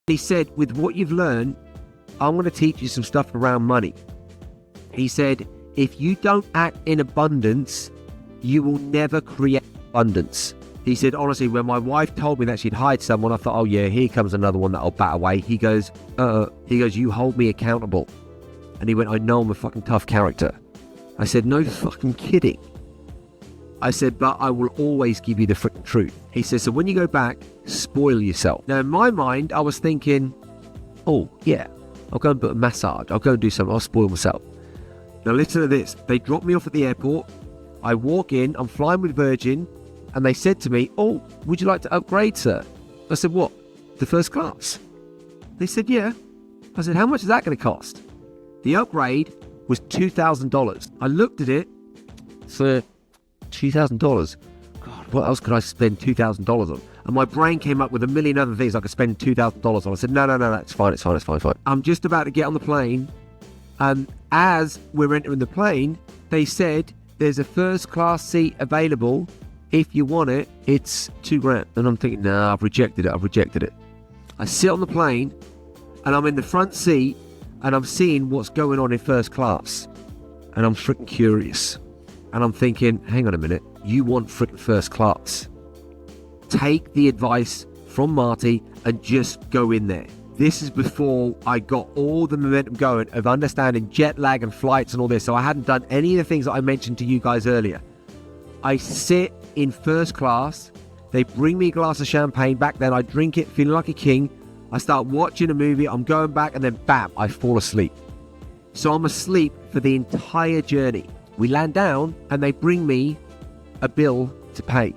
He said, with what you've learned, I'm going to teach you some stuff around money. He said, if you don't act in abundance, you will never create abundance. He said, honestly, when my wife told me that she'd hired someone, I thought, oh yeah, here comes another one that'll bat away. He goes, you hold me accountable. And he went, I know I'm a fucking tough character. I said, no fucking kidding. I said, but I will always give you the freaking truth. He says, so when you go back, spoil yourself. Now, in my mind, I was thinking, oh, yeah, I'll go and put a massage. I'll go and do something. I'll spoil myself. Now, listen to this. They dropped me off at the airport. I walk in. I'm flying with Virgin. And they said to me, oh, would you like to upgrade, sir? I said, what? The first class? They said, yeah. I said, how much is that going to cost? The upgrade was $2,000. I looked at it for $2,000. God, what else could I spend $2,000 on? And my brain came up with a million other things I could spend $2,000 on. I said, no, it's fine. I'm just about to get on the plane. And as we're entering the plane, they said, there's a first class seat available. If you want it, it's $2,000. And I'm thinking, nah, I've rejected it. I sit on the plane and I'm in the front seat and I'm seeing what's going on in first class. And I'm freaking curious. And I'm thinking, hang on a minute, you want freaking first class. Take the advice from Marty and just go in there. This is before I got all the momentum going of understanding jet lag and flights and all this. So I hadn't done any of the things that I mentioned to you guys earlier. I sit in first class. They bring me a glass of champagne. Back then, I drink it, feeling like a king. I start watching a movie. I'm going back and then bam, I fall asleep. So I'm asleep for the entire journey. We land down and they bring me a bill to pay.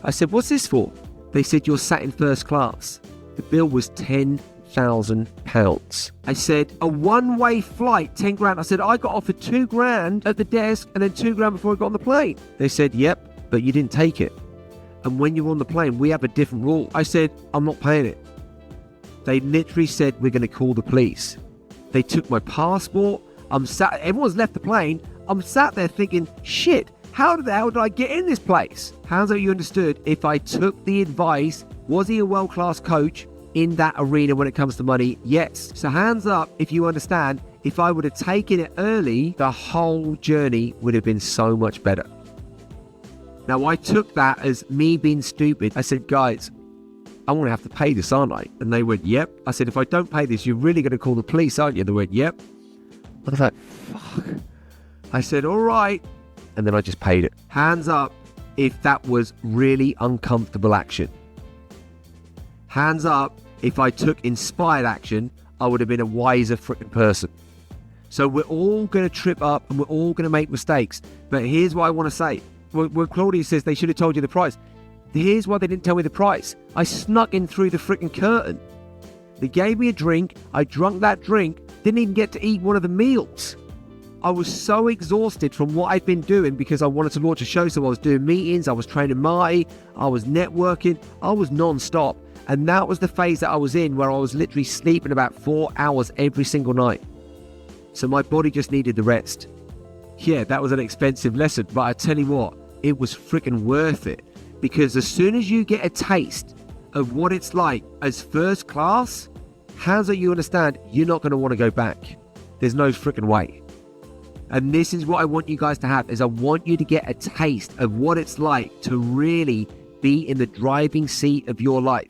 I said, what's this for? They said, you're sat in first class. The bill was £10,000. I said, a one-way flight, $10,000. I said, I got offered $2,000 at the desk and then $2,000 before I got on the plane. They said, yep, but you didn't take it. And when you're on the plane, we have a different rule. I said, I'm not paying it. They literally said, we're going to call the police. They took my passport. Everyone's left the plane. I'm sat there thinking, shit, how the hell did I get in this place? How's that you understood? If I took the advice, was he a world-class coach in that arena when it comes to money? Yes. So hands up if you understand, if I would have taken it early, the whole journey would have been so much better. Now, I took that as me being stupid. I said, guys, I'm going to have to pay this, aren't I? And they went, yep. I said, if I don't pay this, you're really going to call the police, aren't you? They went, yep. I was like, fuck. I said, all right. And then I just paid it. Hands up if that was really uncomfortable action. Hands up if I took inspired action, I would have been a wiser freaking person. So we're all going to trip up and we're all going to make mistakes. But here's what I want to say. When Claudia says they should have told you the price. Here's why they didn't tell me the price. I snuck in through the freaking curtain. They gave me a drink. I drank that drink. Didn't even get to eat one of the meals. I was so exhausted from what I'd been doing because I wanted to launch a show. So I was doing meetings. I was training Marty. I was networking. I was non-stop. And that was the phase that I was in where I was literally sleeping about 4 hours every single night. So my body just needed the rest. Yeah, that was an expensive lesson. But I tell you what, it was freaking worth it. Because as soon as you get a taste of what it's like as first class, how do you understand you're not going to want to go back? There's no freaking way. And this is what I want you guys to have, is I want you to get a taste of what it's like to really be in the driving seat of your life.